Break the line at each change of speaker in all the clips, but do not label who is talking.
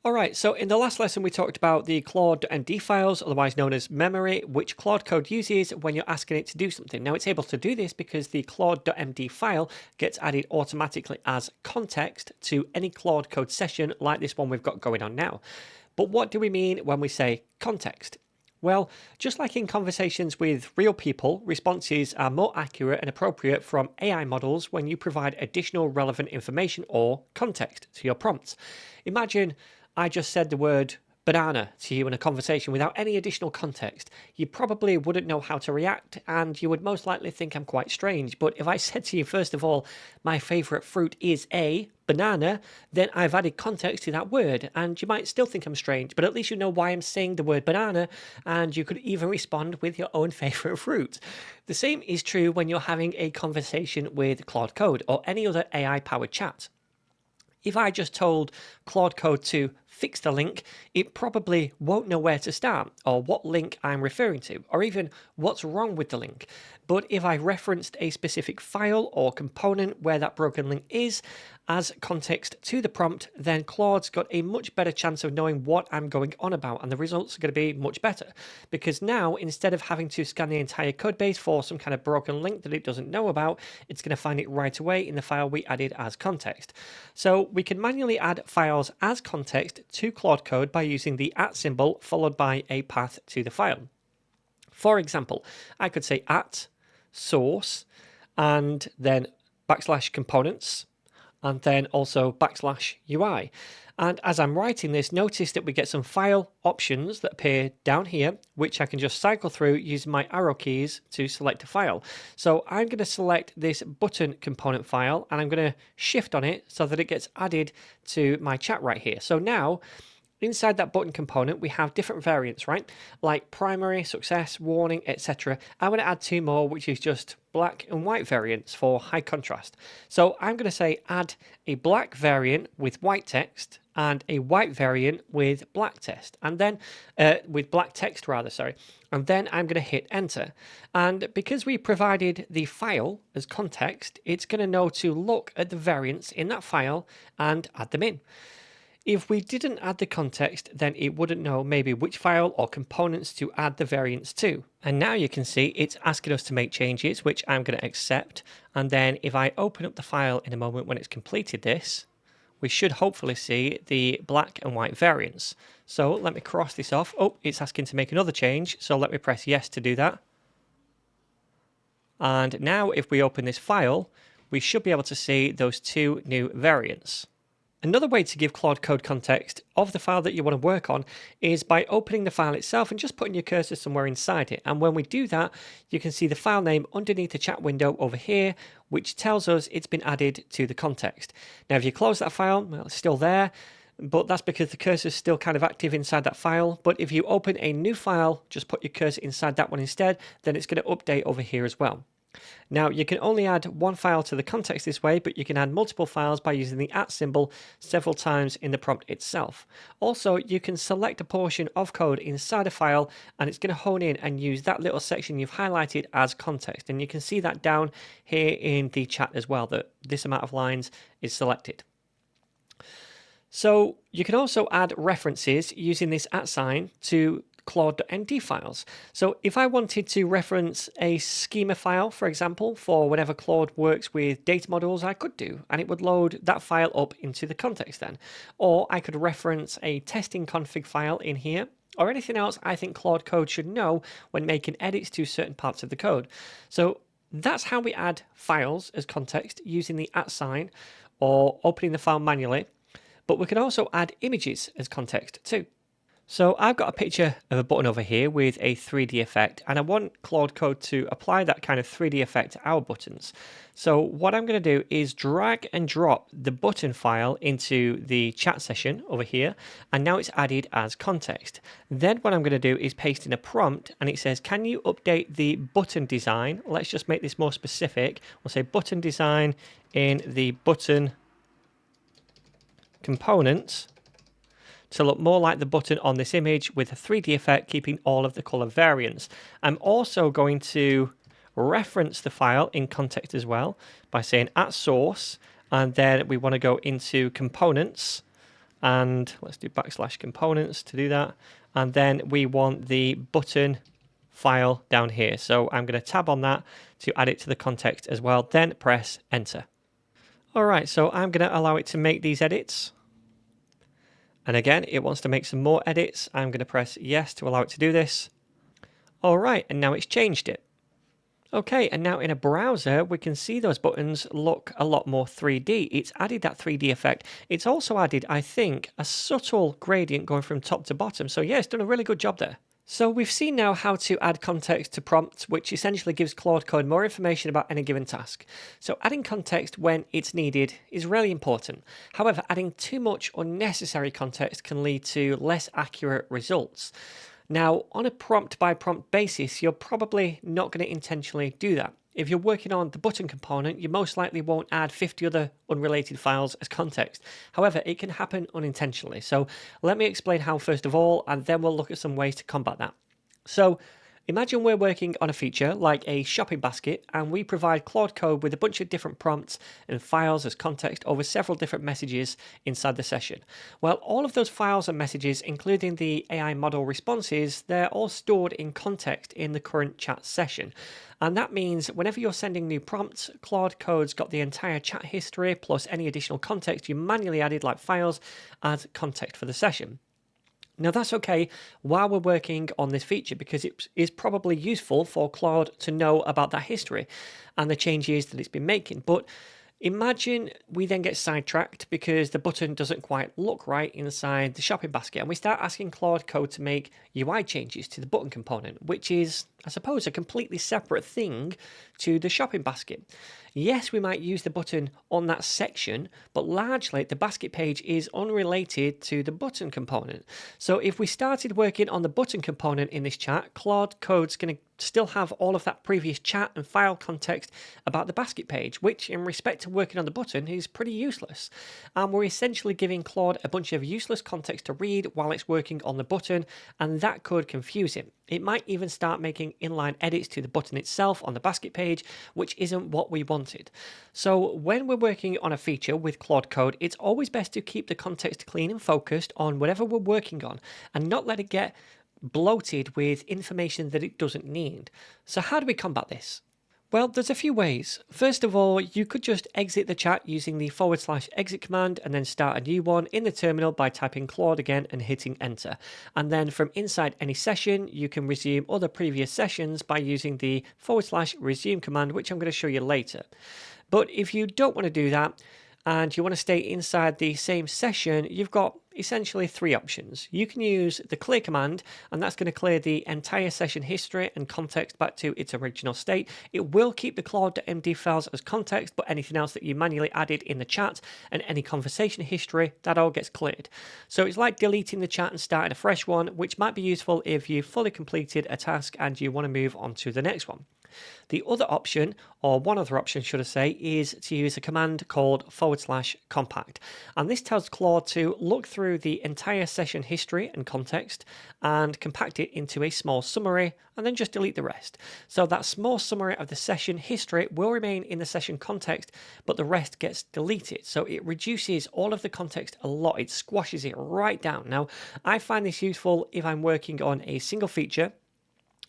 Alright, so in the last lesson we talked about the Claude.md files, otherwise known as memory, which Claude Code uses when you're asking it to do something. Now it's able to do this because the Claude.md file gets added automatically as context to any Claude Code session like this one we've got going on now. But what do we mean when we say context? Well, just like in conversations with real people, responses are more accurate and appropriate from AI models when you provide additional relevant information or context to your prompts. Imagine I just said the word banana to you in a conversation without any additional context. You probably wouldn't know how to react and you would most likely think I'm quite strange. But if I said to you, first of all, my favourite fruit is a banana, then I've added context to that word and you might still think I'm strange, but at least you know why I'm saying the word banana and you could even respond with your own favourite fruit. The same is true when you're having a conversation with Claude Code or any other AI-powered chat. If I just told Claude Code to fix the link, it probably won't know where to start or what link I'm referring to, or even what's wrong with the link. But if I referenced a specific file or component where that broken link is as context to the prompt, then Claude's got a much better chance of knowing what I'm going on about, and the results are going to be much better. Because now, instead of having to scan the entire code base for some kind of broken link that it doesn't know about, it's going to find it right away in the file we added as context. So we can manually add files as context to Claude Code by using the @ symbol followed by a path to the file. For example, I could say @source and then \components and then also \UI. And as I'm writing this, notice that we get some file options that appear down here, which I can just cycle through using my arrow keys to select a file. So I'm going to select this button component file and I'm going to shift on it so that it gets added to my chat right here. So now, inside that button component, we have different variants, right? Like primary, success, warning, etc. I want to add two more, which is just black and white variants for high contrast. So I'm going to say add a black variant with white text and a white variant with black text, and then with black text rather, sorry. And then I'm going to hit enter. And because we provided the file as context, it's going to know to look at the variants in that file and add them in. If we didn't add the context, then it wouldn't know maybe which file or components to add the variants to. And now you can see it's asking us to make changes, which I'm going to accept. And then if I open up the file in a moment when it's completed this, we should hopefully see the black and white variants. So let me cross this off. Oh, it's asking to make another change. So let me press yes to do that. And now if we open this file, we should be able to see those two new variants. Another way to give Claude Code context of the file that you want to work on is by opening the file itself and just putting your cursor somewhere inside it. And when we do that, you can see the file name underneath the chat window over here, which tells us it's been added to the context. Now, if you close that file, well, it's still there, but that's because the cursor is still kind of active inside that file. But if you open a new file, just put your cursor inside that one instead, then it's going to update over here as well. Now, you can only add one file to the context this way, but you can add multiple files by using the @ symbol several times in the prompt itself. Also, you can select a portion of code inside a file, and it's going to hone in and use that little section you've highlighted as context. And you can see that down here in the chat as well, that this amount of lines is selected. So you can also add references using this @ sign to Claude.md files. So if I wanted to reference a schema file, for example, for whenever Claude works with data models, I could do, and it would load that file up into the context then. Or I could reference a testing config file in here, or anything else I think Claude Code should know when making edits to certain parts of the code. So that's how we add files as context using the @ sign or opening the file manually. But we can also add images as context too. So I've got a picture of a button over here with a 3D effect, and I want Claude Code to apply that kind of 3D effect to our buttons. So what I'm going to do is drag and drop the button file into the chat session over here, and now it's added as context. Then what I'm going to do is paste in a prompt, and it says, can you update the button design? Let's just make this more specific. We'll say button design in the button component to look more like the button on this image with a 3D effect, keeping all of the color variants. I'm also going to reference the file in context as well by saying @source, and then we want to go into components and let's do \components to do that. And then we want the button file down here. So I'm going to tab on that to add it to the context as well, then press enter. All right, so I'm going to allow it to make these edits. And again, it wants to make some more edits. I'm going to press yes to allow it to do this. All right, and now it's changed it. Okay, and now in a browser, we can see those buttons look a lot more 3D. It's added that 3D effect. It's also added, I think, a subtle gradient going from top to bottom. So yeah, it's done a really good job there. So we've seen now how to add context to prompts, which essentially gives Claude Code more information about any given task. So adding context when it's needed is really important. However, adding too much unnecessary context can lead to less accurate results. Now, on a prompt-by-prompt basis, you're probably not going to intentionally do that. If you're working on the button component, you most likely won't add 50 other unrelated files as context. However, it can happen unintentionally. So let me explain how first of all, and then we'll look at some ways to combat that. So imagine we're working on a feature like a shopping basket, and we provide Claude Code with a bunch of different prompts and files as context over several different messages inside the session. Well, all of those files and messages, including the AI model responses, they're all stored in context in the current chat session. And that means whenever you're sending new prompts, Claude Code's got the entire chat history plus any additional context you manually added like files as context for the session. Now that's okay while we're working on this feature because it is probably useful for Claude to know about that history and the changes that it's been making. But imagine we then get sidetracked because the button doesn't quite look right inside the shopping basket, and we start asking Claude Code to make UI changes to the button component, which is, I suppose, a completely separate thing to the shopping basket. Yes, we might use the button on that section, but largely the basket page is unrelated to the button component. So if we started working on the button component in this chat, Claude Code's going to still have all of that previous chat and file context about the basket page, which in respect to working on the button is pretty useless. And we're essentially giving Claude a bunch of useless context to read while it's working on the button, and that could confuse him. It might even start making inline edits to the button itself on the basket page, which isn't what we wanted. So when we're working on a feature with Claude Code, it's always best to keep the context clean and focused on whatever we're working on and not let it get bloated with information that it doesn't need. So how do we combat this? Well, there's a few ways. First of all, you could just exit the chat using the /exit command and then start a new one in the terminal by typing Claude again and hitting enter. And then from inside any session, you can resume other previous sessions by using the /resume command, which I'm going to show you later. But if you don't want to do that, and you want to stay inside the same session, you've got essentially three options. You can use the clear command, and that's going to clear the entire session history and context back to its original state. It will keep the Claude.md files as context, but anything else that you manually added in the chat and any conversation history, that all gets cleared. So it's like deleting the chat and starting a fresh one, which might be useful if you've fully completed a task and you want to move on to the next one. The other option, or one other option should I say, is to use a command called /compact. And this tells Claude to look through the entire session history and context and compact it into a small summary and then just delete the rest. So that small summary of the session history will remain in the session context, but the rest gets deleted. So it reduces all of the context a lot. It squashes it right down. Now, I find this useful if I'm working on a single feature,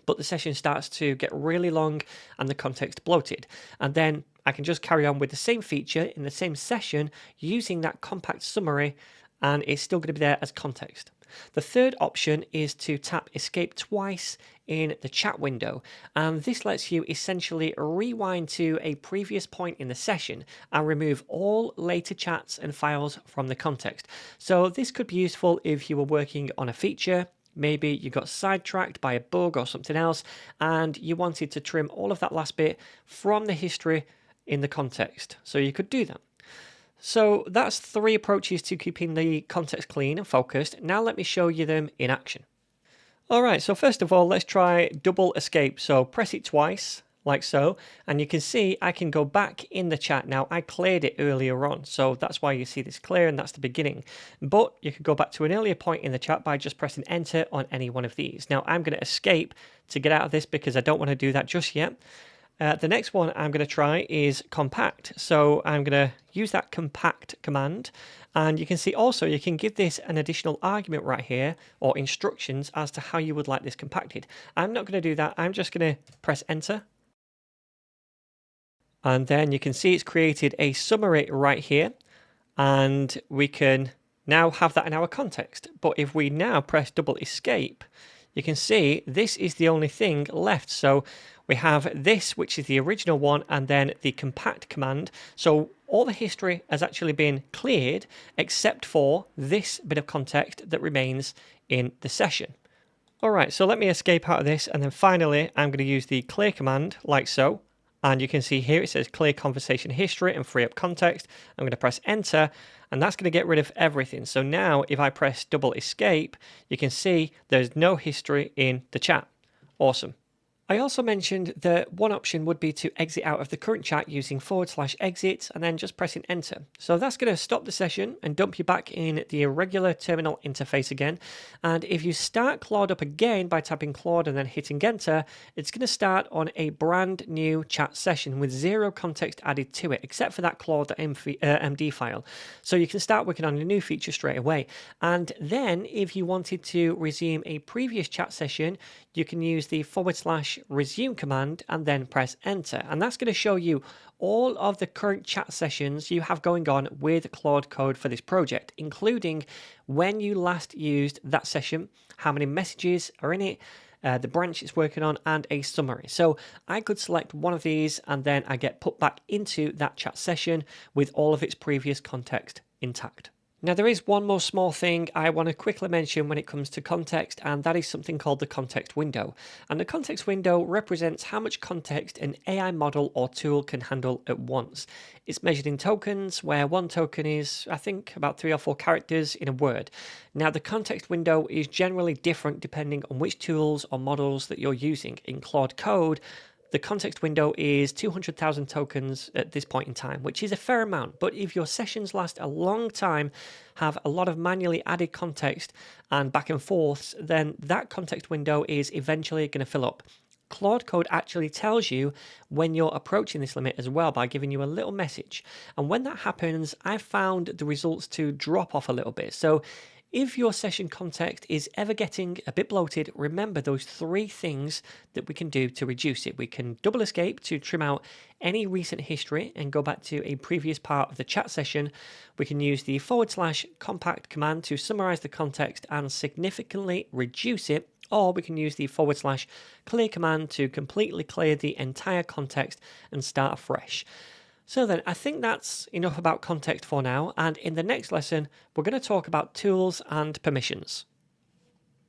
but the session starts to get really long and the context bloated. And then I can just carry on with the same feature in the same session using that compact summary, and it's still going to be there as context. The third option is to tap escape twice in the chat window, and this lets you essentially rewind to a previous point in the session and remove all later chats and files from the context. So this could be useful if you were working on a feature. Maybe you got sidetracked by a bug or something else and you wanted to trim all of that last bit from the history in the context. So you could do that. So that's three approaches to keeping the context clean and focused. Now let me show you them in action. All right, so first of all, let's try double escape. So press it twice, like so, and you can see I can go back in the chat. Now I cleared it earlier on, so that's why you see this clear, and that's the beginning. But you could go back to an earlier point in the chat by just pressing enter on any one of these. Now I'm going to escape to get out of this because I don't want to do that just yet. The next one I'm going to try is compact. So I'm going to use that compact command, And you can see also you can give this an additional argument right here, or instructions as to how you would like this compacted. I'm not going to do that. I'm just going to press enter. And then you can see it's created a summary right here. And we can now have that in our context. But if we now press double escape, you can see this is the only thing left. So we have this, which is the original one, and then the compact command. So all the history has actually been cleared, except for this bit of context that remains in the session. All right, so let me escape out of this. And then finally, I'm going to use the clear command like so. And you can see here it says clear conversation history and free up context. I'm going to press enter, and that's going to get rid of everything. So now if I press double escape, you can see there's no history in the chat. Awesome. I also mentioned that one option would be to exit out of the current chat using /exit and then just pressing enter. So that's going to stop the session and dump you back in the irregular terminal interface again. And if you start Claude up again by tapping Claude and then hitting enter, it's going to start on a brand new chat session with zero context added to it, except for that Claude.md file. So you can start working on a new feature straight away. And then if you wanted to resume a previous chat session, you can use the /resume command and then press enter. And that's going to show you all of the current chat sessions you have going on with Claude Code for this project, including when you last used that session, how many messages are in it, the branch it's working on, and a summary. So I could select one of these and then I get put back into that chat session with all of its previous context intact. Now, there is one more small thing I want to quickly mention when it comes to context, and that is something called the context window. And the context window represents how much context an AI model or tool can handle at once. It's measured in tokens, where one token is, I think, about 3 or 4 characters in a word. Now, the context window is generally different depending on which tools or models that you're using. In Claude Code, the context window is 200,000 tokens at this point in time, which is a fair amount. But if your sessions last a long time, have a lot of manually added context and back and forths, then that context window is eventually going to fill up. Claude Code actually tells you when you're approaching this limit as well by giving you a little message. And when that happens, I found the results to drop off a little bit. So if your session context is ever getting a bit bloated, remember those 3 things that we can do to reduce it. We can double escape to trim out any recent history and go back to a previous part of the chat session. We can use the /compact command to summarize the context and significantly reduce it. Or we can use the /clear command to completely clear the entire context and start afresh. So then, I think that's enough about context for now, and in the next lesson, we're going to talk about tools and permissions.